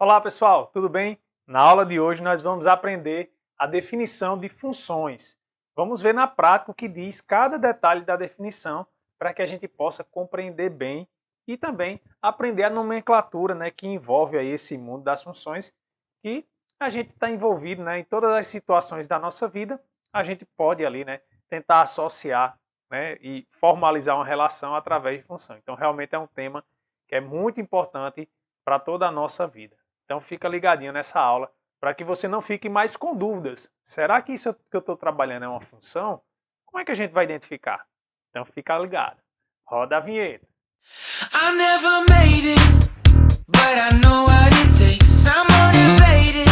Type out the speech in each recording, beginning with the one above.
Olá pessoal, tudo bem? Na aula de hoje nós vamos aprender a definição de funções. Vamos ver na prática o que diz cada detalhe da definição para que a gente possa compreender bem e também aprender a nomenclatura, que envolve aí esse mundo das funções que a gente está envolvido, em todas as situações da nossa vida. A gente pode ali tentar associar, e formalizar uma relação através de função. Então realmente é um tema que é muito importante para toda a nossa vida. Então fica ligadinho nessa aula para que você não fique mais com dúvidas. Será que isso que eu estou trabalhando é uma função? Como é que a gente vai identificar? Então fica ligado. Roda a vinheta. I never made it, but I know what it takes. I'm motivated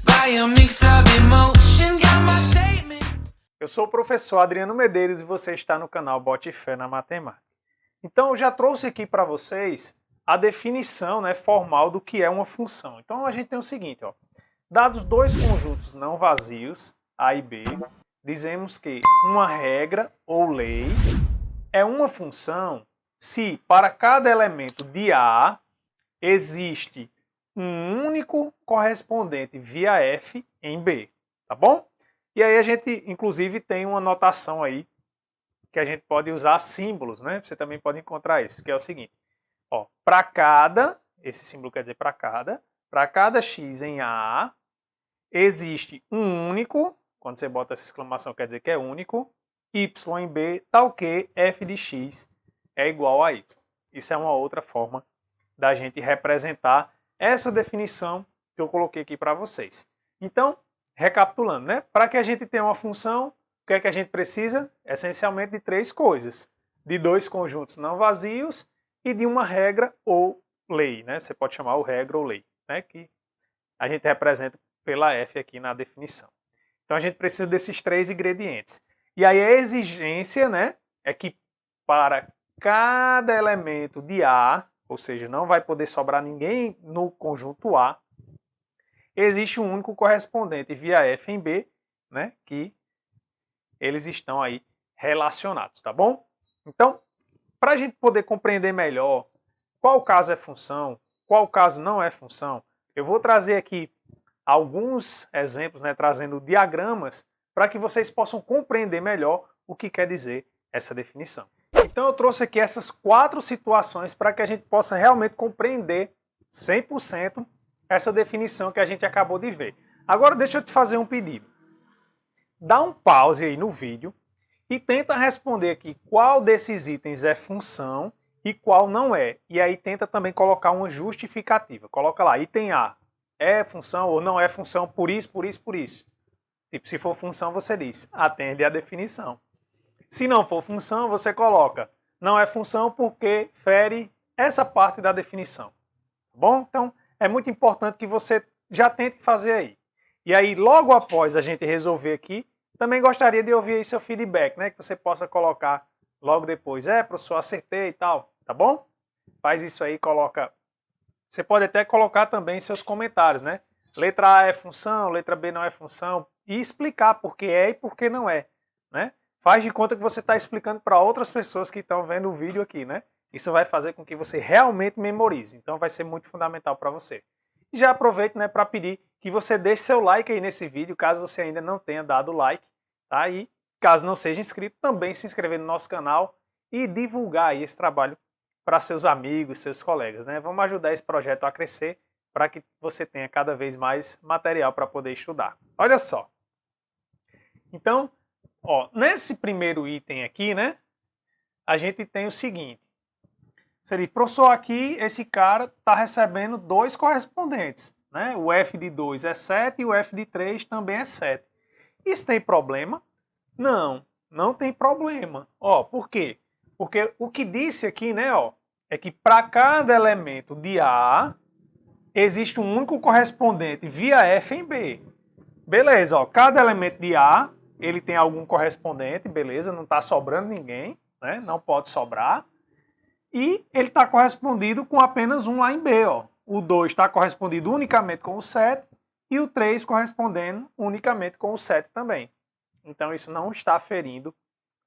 by a mix of emotion, got my statement. Eu sou o professor Adriano Medeiros e você está no canal Bote Fé na Matemática. Então eu já trouxe aqui para vocês a definição formal do que é uma função. Então a gente tem o seguinte, dados dois conjuntos não vazios, A e B, dizemos que uma regra ou lei é uma função se para cada elemento de A existe um único correspondente via F em B, tá bom? E aí a gente inclusive tem uma notação aí que a gente pode usar símbolos, Você também pode encontrar isso, que é o seguinte. Para cada, esse símbolo quer dizer para cada x em A, existe um único, quando você bota essa exclamação quer dizer que é único, y em B, tal que f de x é igual a y. Isso é uma outra forma da gente representar essa definição que eu coloquei aqui para vocês. Então, recapitulando, para que a gente tenha uma função, o que é que a gente precisa? Essencialmente de três coisas. De dois conjuntos não vazios, e de uma regra ou lei, Você pode chamar o regra ou lei, que a gente representa pela F aqui na definição. Então a gente precisa desses três ingredientes. E aí a exigência, é que para cada elemento de A, ou seja, não vai poder sobrar ninguém no conjunto A, existe um único correspondente via F em B, que eles estão aí relacionados, tá bom? Então, para a gente poder compreender melhor qual caso é função, qual caso não é função, eu vou trazer aqui alguns exemplos, trazendo diagramas, para que vocês possam compreender melhor o que quer dizer essa definição. Então eu trouxe aqui essas 4 situações para que a gente possa realmente compreender 100% essa definição que a gente acabou de ver. Agora deixa eu te fazer um pedido. Dá um pause aí no vídeo e tenta responder aqui qual desses itens é função e qual não é. E aí tenta também colocar uma justificativa. Coloca lá, item A, é função ou não é função por isso, por isso, por isso. Tipo, se for função, você diz, atende à definição. Se não for função, você coloca, não é função porque fere essa parte da definição. Tá bom? Então, é muito importante que você já tente fazer aí. E aí, logo após a gente resolver aqui, também gostaria de ouvir aí seu feedback, que você possa colocar logo depois. Professor, acertei e tal, tá bom? Faz isso aí, coloca. Você pode até colocar também seus comentários, Letra A é função, letra B não é função, e explicar por que é e por que não é, Faz de conta que você está explicando para outras pessoas que estão vendo o vídeo aqui, Isso vai fazer com que você realmente memorize, então vai ser muito fundamental para você. E já aproveito, para pedir que você deixe seu like aí nesse vídeo, caso você ainda não tenha dado like, tá? E caso não seja inscrito, também se inscrever no nosso canal e divulgar aí esse trabalho para seus amigos, seus colegas, Vamos ajudar esse projeto a crescer para que você tenha cada vez mais material para poder estudar. Olha só. Então, nesse primeiro item aqui, a gente tem o seguinte. Seria, professor, aqui esse cara está recebendo dois correspondentes, O f de 2 é 7 e o f de 3 também é 7. Isso tem problema? Não, não tem problema. Por quê? Porque o que disse aqui, é que para cada elemento de A existe um único correspondente via F em B. Beleza, cada elemento de A, ele tem algum correspondente, beleza, não está sobrando ninguém, Não pode sobrar. E ele está correspondido com apenas um lá em B, O 2 está correspondido unicamente com o 7 e o 3 correspondendo unicamente com o 7 também. Então isso não está ferindo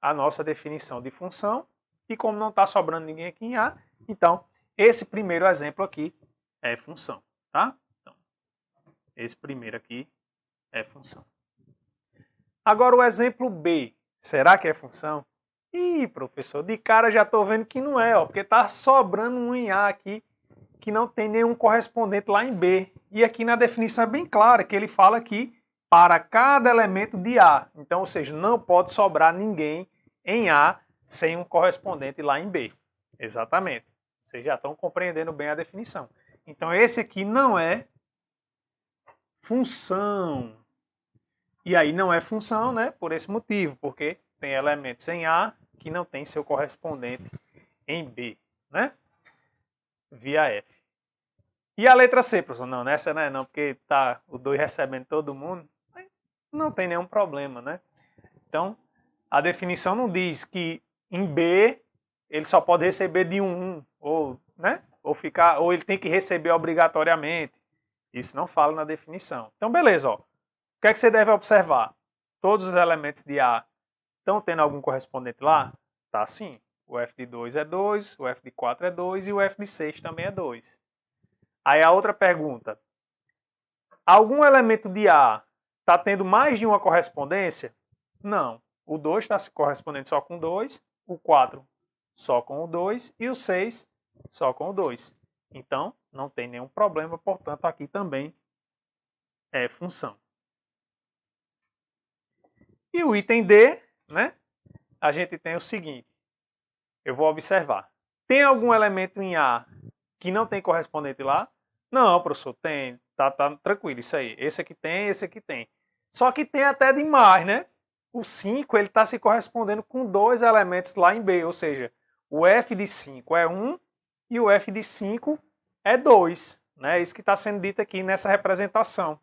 a nossa definição de função. E como não está sobrando ninguém aqui em A, então esse primeiro exemplo aqui é função. tá? Então, esse primeiro aqui é função. Agora o exemplo B, será que é função? Ih, professor, de cara já estou vendo que não é, ó, porque está sobrando um em A aqui que não tem nenhum correspondente lá em B. E aqui na definição é bem clara que ele fala aqui para cada elemento de A. Então, ou seja, não pode sobrar ninguém em A sem um correspondente lá em B. Exatamente. Vocês já estão compreendendo bem a definição. Então, esse aqui não é função. E aí não é função, né? Por esse motivo, porque tem elementos em A que não tem seu correspondente em B, né? Via F. E a letra C, professor? Não, nessa não é não, porque tá o 2 recebendo todo mundo. Não tem nenhum problema, né? Então, a definição não diz que em B ele só pode receber de um, ou, né? Ou ele tem que receber obrigatoriamente. Isso não fala na definição. Então, beleza, ó. O que é que você deve observar? Todos os elementos de A estão tendo algum correspondente lá? Tá sim. O F de 2 é 2, o F de 4 é 2 e o F de 6 também é 2. Aí a outra pergunta. Algum elemento de A está tendo mais de uma correspondência? Não. O 2 está se correspondendo só com 2, o 4 só com o 2 e o 6 só com o 2. Então, não tem nenhum problema, portanto, aqui também é função. E o item D, né? A gente tem o seguinte. Eu vou observar. Tem algum elemento em A que não tem correspondente lá? Não, professor, tem. Tá tranquilo, isso aí. Esse aqui tem, esse aqui tem. Só que tem até demais, né? O 5, ele está se correspondendo com dois elementos lá em B, ou seja, o F de 5 é 1 e o F de 5 é 2. Né? Isso que está sendo dito aqui nessa representação.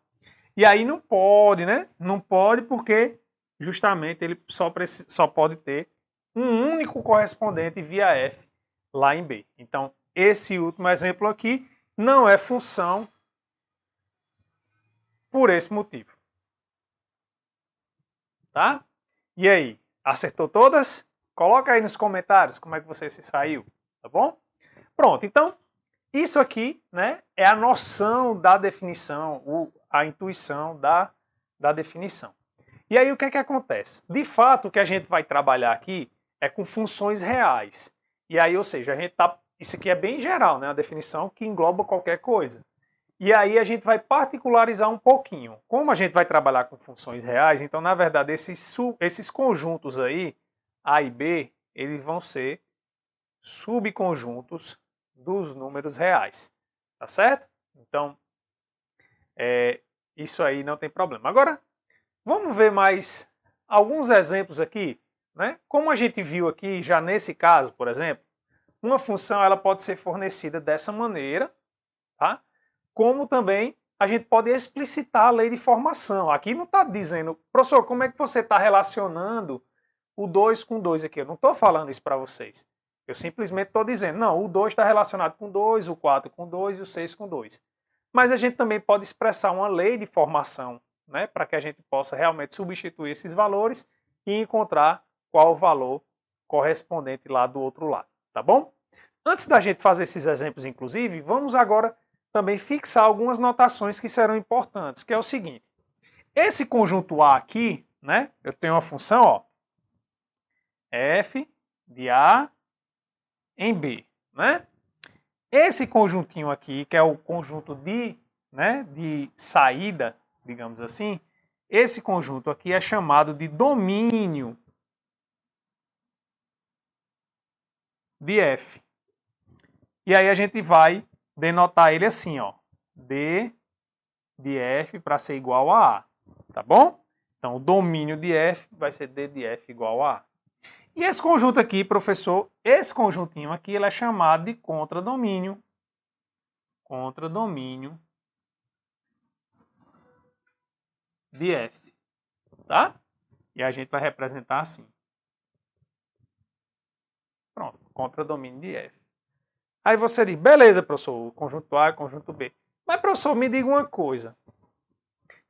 E aí não pode, né? Não pode porque justamente ele só pode ter um único correspondente via F lá em B. Então, esse último exemplo aqui não é função por esse motivo. Tá? E aí, acertou todas? Coloca aí nos comentários como é que você se saiu, tá bom? Pronto, então, isso aqui, né, é a noção da definição, a intuição da definição. E aí o que é que acontece? De fato, o que a gente vai trabalhar aqui é com funções reais. E aí, ou seja, a gente tá, isso aqui é bem geral, né, a definição que engloba qualquer coisa. E aí a gente vai particularizar um pouquinho. Como a gente vai trabalhar com funções reais, então, na verdade, esses conjuntos aí, A e B, eles vão ser subconjuntos dos números reais. Tá certo? Então, isso aí não tem problema. Agora, vamos ver mais alguns exemplos aqui. Né? Como a gente viu aqui, já nesse caso, por exemplo, uma função ela pode ser fornecida dessa maneira, tá? Como também a gente pode explicitar a lei de formação. Aqui não está dizendo, professor, como é que você está relacionando o 2 com 2 aqui? Eu não estou falando isso para vocês. Eu simplesmente estou dizendo, não, o 2 está relacionado com 2, o 4 com 2 e o 6 com 2. Mas a gente também pode expressar uma lei de formação, né, para que a gente possa realmente substituir esses valores e encontrar qual o valor correspondente lá do outro lado, tá bom? Antes da gente fazer esses exemplos, inclusive, vamos agora também fixar algumas notações que serão importantes, que é o seguinte. Esse conjunto A aqui, né, eu tenho uma função, ó, f de A em B, né? Esse conjuntinho aqui, que é o conjunto de saída, digamos assim, esse conjunto aqui é chamado de domínio de F. E aí a gente vai denotar ele assim, ó, D de F para ser igual a A, tá bom? Então, o domínio de F vai ser D de F igual a A. E esse conjunto aqui, professor, esse conjuntinho aqui, ele é chamado de contradomínio. Contradomínio de F, tá? E a gente vai representar assim. Pronto, contradomínio de F. Aí você diz, beleza, professor, conjunto A e conjunto B. Mas, professor, me diga uma coisa.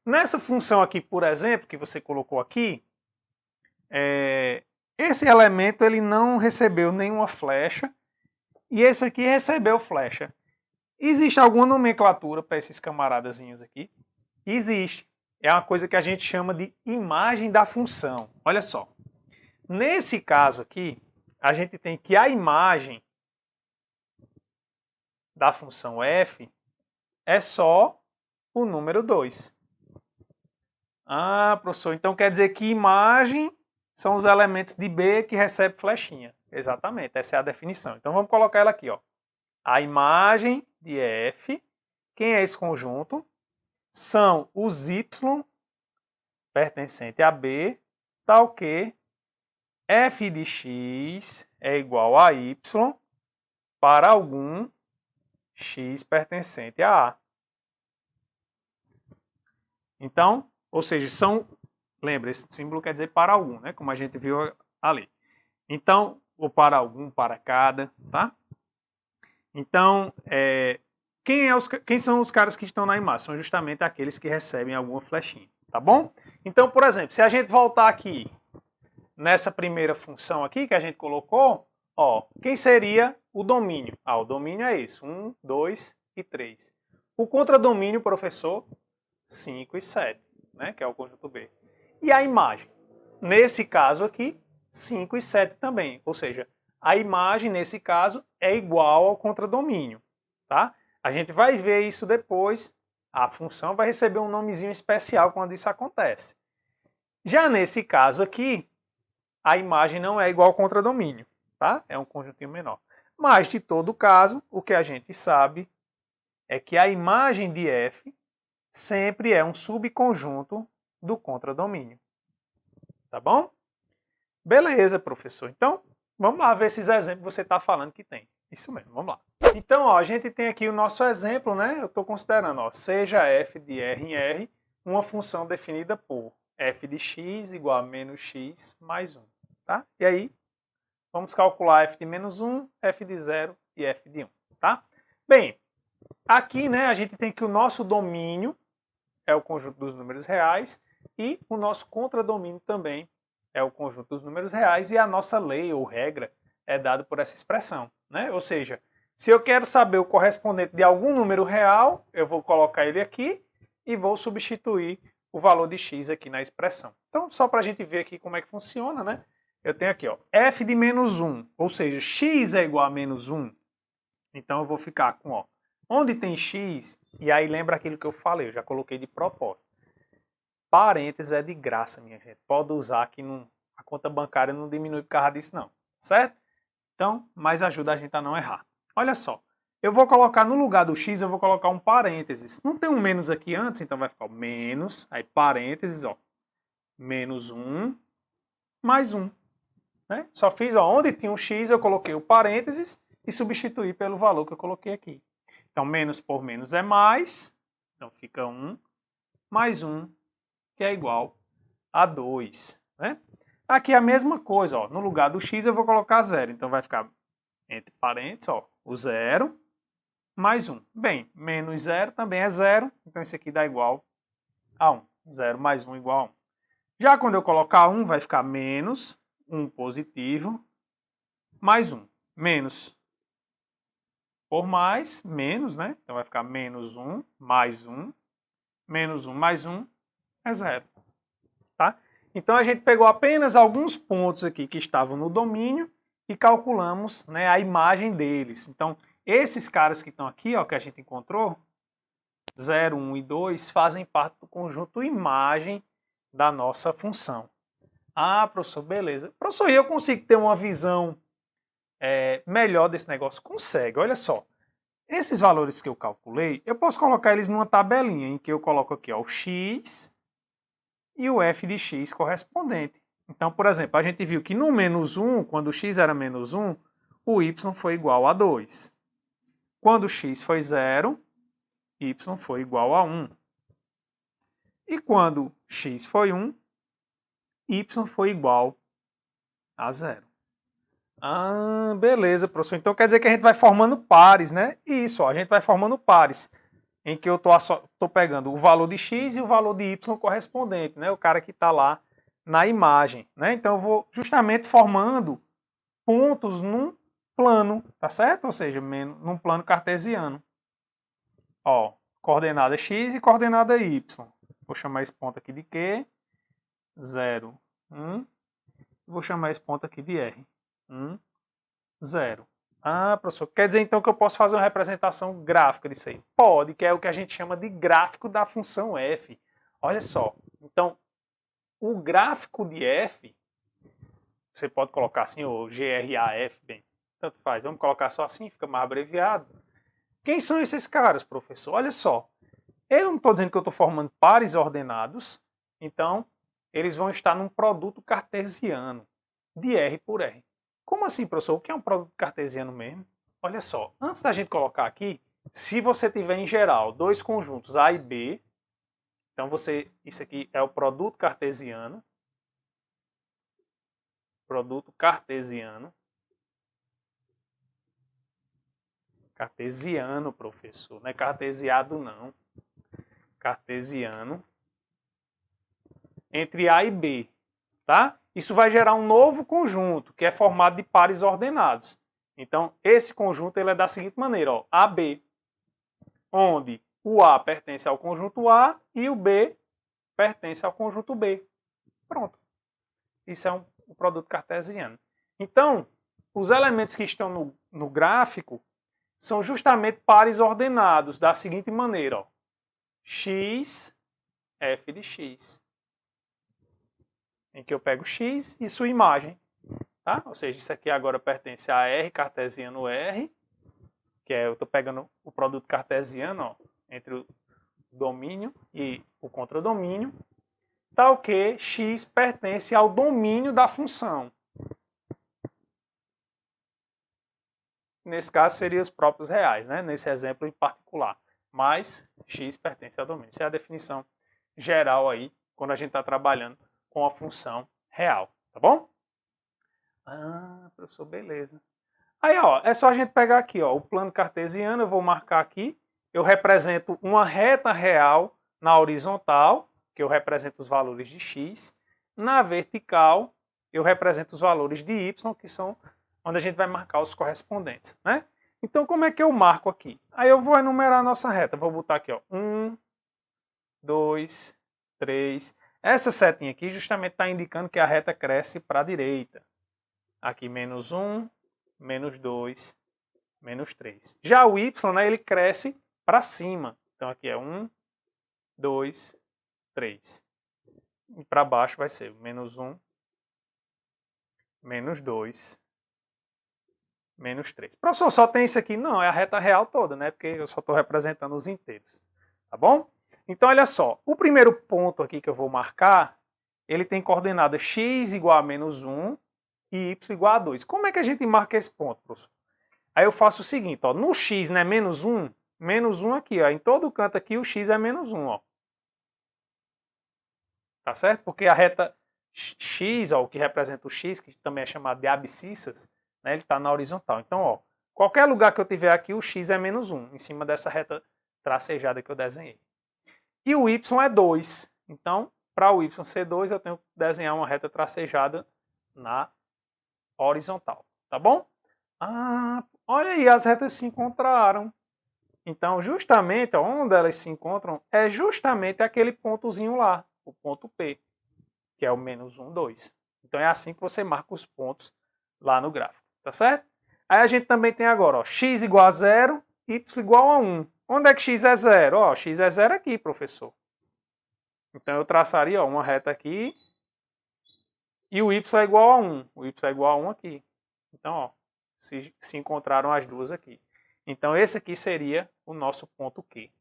Nessa função aqui, por exemplo, que você colocou aqui, esse elemento ele não recebeu nenhuma flecha e esse aqui recebeu flecha. Existe alguma nomenclatura para esses camaradazinhos aqui? Existe. É uma coisa que a gente chama de imagem da função. Olha só. Nesse caso aqui, a gente tem que a imagem da função f é só o número 2. Ah, professor, então quer dizer que imagem são os elementos de B que recebe flechinha. Exatamente, essa é a definição. Então vamos colocar ela aqui, ó. A imagem de f, quem é esse conjunto? São os y pertencente a B, tal que f de x é igual a y para algum x pertencente a A. Então, ou seja, lembra, esse símbolo quer dizer para algum, né? Como a gente viu ali. Então, ou para algum, para cada, tá? Então, quem são os caras que estão na imagem? São justamente aqueles que recebem alguma flechinha, tá bom? Então, por exemplo, se a gente voltar aqui nessa primeira função aqui que a gente colocou, ó, quem seria o domínio? Ah, o domínio é esse, 1, 2 e 3. O contradomínio, professor, 5 e 7, né, que é o conjunto B. E a imagem? Nesse caso aqui, 5 e 7 também, ou seja, a imagem, nesse caso, é igual ao contradomínio, tá? A gente vai ver isso depois, a função vai receber um nomezinho especial quando isso acontece. Já nesse caso aqui, a imagem não é igual ao contradomínio, tá? É um conjuntinho menor. Mas, de todo caso, o que a gente sabe é que a imagem de F sempre é um subconjunto do contradomínio. Tá bom? Beleza, professor. Então, vamos lá ver esses exemplos que você está falando que tem. Isso mesmo, vamos lá. Então, ó, a gente tem aqui o nosso exemplo, né? Eu estou considerando, ó, seja f de R em R uma função definida por f de x igual a menos x mais 1. Tá? E aí, vamos calcular f de menos 1, f de 0 e f de 1. Tá? Bem, aqui, né, a gente tem que o nosso domínio é o conjunto dos números reais e o nosso contradomínio também é o conjunto dos números reais e a nossa lei ou regra é dada por essa expressão, né? Ou seja, se eu quero saber o correspondente de algum número real, eu vou colocar ele aqui e vou substituir o valor de x aqui na expressão. Então, só para a gente ver aqui como é que funciona, né? Eu tenho aqui, ó, f de menos 1, ou seja, x é igual a menos 1. Então, eu vou ficar com, ó, onde tem x, e aí lembra aquilo que eu falei, eu já coloquei de propósito. Parênteses é de graça, minha gente. Pode usar que a conta bancária não diminui por causa disso, não. Certo? Então, mais ajuda a gente a não errar. Olha só, eu vou colocar no lugar do x, eu vou colocar um parênteses. Não tem um menos aqui antes, então vai ficar o menos, aí parênteses, ó, menos 1, mais 1. Né? Só fiz, ó, onde tinha um x, eu coloquei o parênteses e substituí pelo valor que eu coloquei aqui. Então, menos por menos é mais, então fica 1, mais 1, que é igual a 2. Né? Aqui é a mesma coisa, ó, no lugar do x eu vou colocar 0, então vai ficar entre parênteses, ó, o 0 mais 1. Bem, menos 0 também é 0, então isso aqui dá igual a 1. 0 mais 1 igual a 1. Já quando eu colocar 1, vai ficar menos 1 positivo, mais 1. Menos por mais, menos, né? Então vai ficar menos 1, mais 1. Menos 1 mais 1 é 0. Tá? Então a gente pegou apenas alguns pontos aqui que estavam no domínio e calculamos, né, a imagem deles. Então, esses caras que estão aqui, ó, que a gente encontrou, 0, 1 e 2, fazem parte do conjunto imagem da nossa função. Ah, professor, beleza. Professor, eu consigo ter uma visão melhor desse negócio? Consegue, olha só. Esses valores que eu calculei, eu posso colocar eles numa tabelinha em que eu coloco aqui, ó, o x e o f de x correspondente. Então, por exemplo, a gente viu que no menos 1, quando o x era menos 1, o y foi igual a 2. Quando x foi 0, y foi igual a 1. E quando x foi 1, y foi igual a 0. Ah, beleza, professor. Então quer dizer que a gente vai formando pares, né? Isso, ó, a gente vai formando pares, em que eu estou pegando o valor de x e o valor de y correspondente, né? O cara que está lá na imagem, né? Então eu vou justamente formando pontos num plano, tá certo? Ou seja, num plano cartesiano. Ó, coordenada x e coordenada y. Vou chamar esse ponto aqui de Q, 0, 1. Vou chamar esse ponto aqui de R, 1, 0. Ah, professor, quer dizer então que eu posso fazer uma representação gráfica disso aí? Pode, que é o que a gente chama de gráfico da função f. Olha só, então, o gráfico de f, você pode colocar assim, ou GRAF, bem, tanto faz. Vamos colocar só assim, fica mais abreviado. Quem são esses caras, professor? Olha só, eu não estou dizendo que eu estou formando pares ordenados, então eles vão estar num produto cartesiano de R por R. Como assim, professor? O que é um produto cartesiano mesmo? Olha só, antes da gente colocar aqui, se você tiver em geral dois conjuntos A e B, então isso aqui é o produto cartesiano. Produto cartesiano. Cartesiano, professor. Não é cartesiado, não. Cartesiano. Entre A e B. Tá? Isso vai gerar um novo conjunto, que é formado de pares ordenados. Então, esse conjunto ele é da seguinte maneira, ó, AB, onde o A pertence ao conjunto A e o B pertence ao conjunto B. Pronto. Isso é um produto cartesiano. Então, os elementos que estão no gráfico são justamente pares ordenados da seguinte maneira, ó, x, f de x, em que eu pego x e sua imagem, tá? Ou seja, isso aqui agora pertence a R, cartesiano R, que é, eu estou pegando o produto cartesiano, ó, entre o domínio e o contradomínio, tal que x pertence ao domínio da função. Nesse caso, seriam os próprios reais, né? Nesse exemplo em particular. Mas x pertence ao domínio. Essa é a definição geral aí, quando a gente está trabalhando com a função real. Tá bom? Ah, professor, beleza. Aí, ó, é só a gente pegar aqui, ó, o plano cartesiano, eu vou marcar aqui. Eu represento uma reta real na horizontal, que eu represento os valores de x. Na vertical, eu represento os valores de y, que são onde a gente vai marcar os correspondentes, né? Então, como é que eu marco aqui? Aí eu vou enumerar a nossa reta. Vou botar aqui, ó, 1, 2, 3. Essa setinha aqui justamente está indicando que a reta cresce para a direita. Aqui, menos 1, menos 2, menos 3. Já o y, né, ele cresce para cima. Então, aqui é 1, 2, 3. E para baixo vai ser menos 1, menos 2, menos 3. Professor, só tem isso aqui? Não, é a reta real toda, né? Porque eu só estou representando os inteiros. Tá bom? Então, olha só. O primeiro ponto aqui que eu vou marcar, ele tem coordenada x igual a menos 1 e y igual a 2. Como é que a gente marca esse ponto, professor? Aí eu faço o seguinte, ó. No x, né, menos 1 aqui, ó. Em todo canto aqui, o x é menos 1, ó. Tá certo? Porque a reta x, ó, o que representa o x, que também é chamado de abscissas, né, ele está na horizontal. Então, ó, qualquer lugar que eu tiver aqui, o x é menos 1, em cima dessa reta tracejada que eu desenhei. E o y é 2. Então, para o y ser 2, eu tenho que desenhar uma reta tracejada na horizontal. Tá bom? Ah, olha aí, as retas se encontraram. Então, justamente, ó, onde elas se encontram é justamente aquele pontozinho lá, o ponto P, que é o menos 1, 2. Então, é assim que você marca os pontos lá no gráfico. Tá certo? Aí a gente também tem agora, ó, x igual a 0, y igual a 1. Onde é que x é 0? Ó, x é 0 aqui, professor. Então eu traçaria, ó, uma reta aqui e o y é igual a 1. O y é igual a 1 aqui. Então, ó, se encontraram as duas aqui. Então esse aqui seria o nosso ponto Q.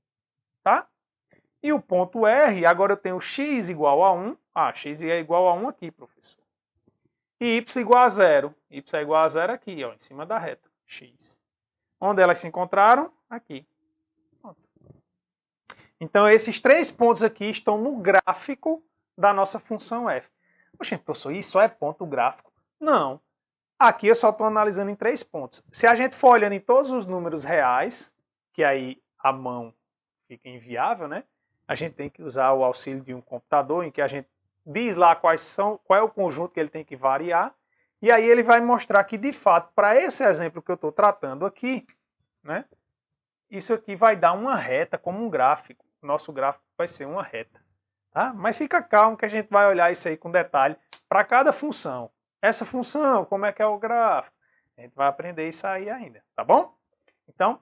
Tá? E o ponto R, agora eu tenho x igual a 1. Ah, x é igual a 1 aqui, professor. E y igual a 0. Y é igual a 0 aqui, ó, em cima da reta, x. Onde elas se encontraram? Aqui. Pronto. Então, esses três pontos aqui estão no gráfico da nossa função f. Poxa, professor, isso é ponto gráfico? Não. Aqui eu só estou analisando em 3 pontos. Se a gente for olhando em todos os números reais, que aí a mão fica inviável, né? A gente tem que usar o auxílio de um computador, em que a gente diz lá qual é o conjunto que ele tem que variar, e aí ele vai mostrar que, de fato, para esse exemplo que eu estou tratando aqui, né, isso aqui vai dar uma reta como um gráfico. Nosso gráfico vai ser uma reta. Tá? Mas fica calmo que a gente vai olhar isso aí com detalhe para cada função. Essa função, como é que é o gráfico? A gente vai aprender isso aí ainda, tá bom? Então,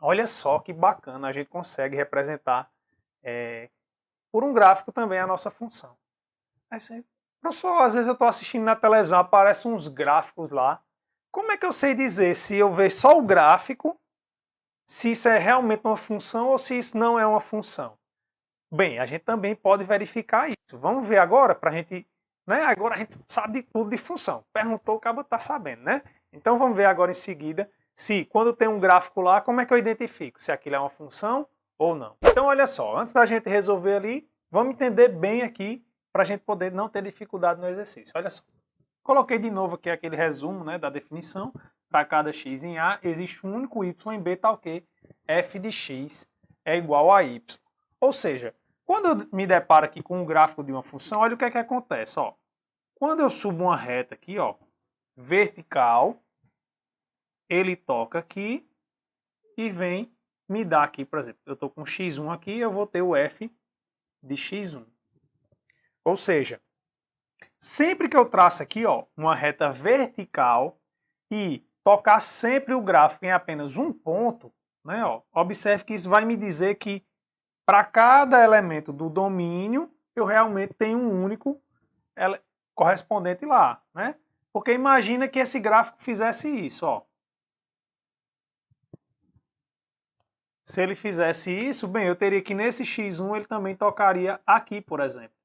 olha só que bacana a gente consegue representar por um gráfico também a nossa função. Professor, às vezes eu estou assistindo na televisão, aparecem uns gráficos lá. Como é que eu sei dizer se eu ver só o gráfico, se isso é realmente uma função ou se isso não é uma função? Bem, a gente também pode verificar isso. Vamos ver agora para a gente... Né? Agora a gente sabe de tudo de função. Perguntou, o cabo está sabendo, né? Então vamos ver agora em seguida se quando tem um gráfico lá, como é que eu identifico se aquilo é uma função ou não. Então olha só, antes da gente resolver ali, vamos entender bem aqui para a gente poder não ter dificuldade no exercício. Olha só. Coloquei de novo aqui aquele resumo, né, da definição. Para cada x em A, existe um único y em B, tal que f de x é igual a y. Ou seja, quando eu me deparo aqui com um gráfico de uma função, olha o que é que acontece. Ó. Quando eu subo uma reta aqui, ó, vertical, ele toca aqui e vem me dar aqui, por exemplo, eu estou com x1 aqui, eu vou ter o f de x1. Ou seja, sempre que eu traço aqui, ó, uma reta vertical e tocar sempre o gráfico em apenas um ponto, né, ó, observe que isso vai me dizer que para cada elemento do domínio, eu realmente tenho um único correspondente lá, né? Porque imagina que esse gráfico fizesse isso, ó. Se ele fizesse isso, bem, eu teria que nesse x1 ele também tocaria aqui, por exemplo.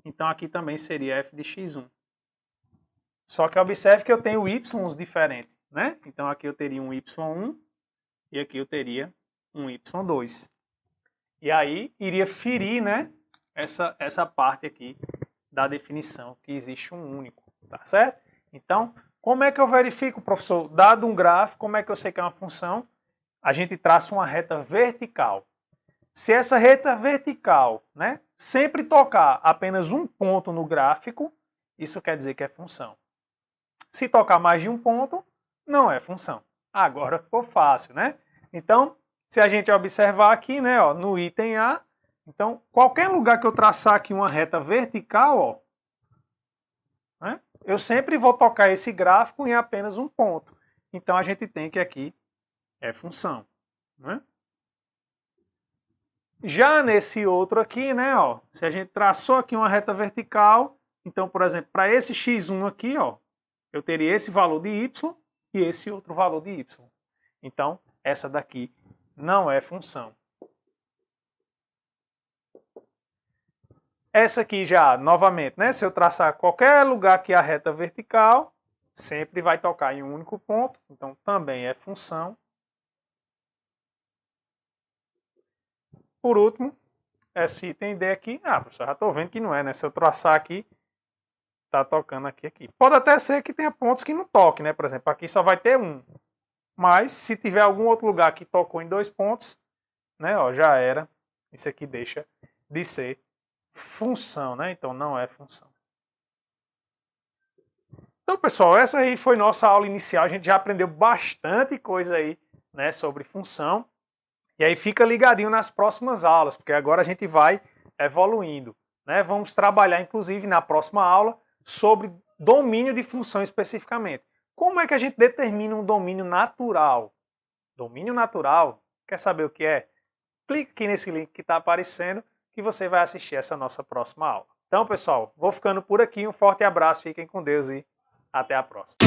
Então aqui também seria f de x1. Só que observe que eu tenho y's diferentes, né? Então aqui eu teria um y1 e aqui eu teria um y2. E aí iria ferir, né, essa parte aqui da definição, que existe um único, tá certo? Então, como é que eu verifico, professor? Dado um gráfico, como é que eu sei que é uma função? A gente traça uma reta vertical. Se essa reta vertical, né, sempre tocar apenas um ponto no gráfico, isso quer dizer que é função. Se tocar mais de um ponto, não é função. Agora ficou fácil, né? Então, se a gente observar aqui, né, ó, no item A, então, qualquer lugar que eu traçar aqui uma reta vertical, ó, né, eu sempre vou tocar esse gráfico em apenas um ponto. Então, a gente tem que aqui é função. Né? Já nesse outro aqui, né, ó, se a gente traçou aqui uma reta vertical, então, por exemplo, para esse x1 aqui, ó, eu teria esse valor de y e esse outro valor de y. Então, essa daqui não é função. Essa aqui já, novamente, né, se eu traçar qualquer lugar que a reta vertical, sempre vai tocar em um único ponto, então também é função. Por último, esse item D aqui, professor, já estou vendo que não é, né? Se eu traçar aqui, está tocando aqui. Pode até ser que tenha pontos que não toquem, né? Por exemplo, aqui só vai ter um. Mas, se tiver algum outro lugar que tocou em 2 pontos, né? Ó, já era. Isso aqui deixa de ser função, né? Então, não é função. Então, pessoal, essa aí foi nossa aula inicial. A gente já aprendeu bastante coisa aí, né? Sobre função. E aí fica ligadinho nas próximas aulas, porque agora a gente vai evoluindo. Né? Vamos trabalhar, inclusive, na próxima aula, sobre domínio de função especificamente. Como é que a gente determina um domínio natural? Domínio natural, quer saber o que é? Clique aqui nesse link que está aparecendo, que você vai assistir essa nossa próxima aula. Então, pessoal, vou ficando por aqui. Um forte abraço, fiquem com Deus e até a próxima.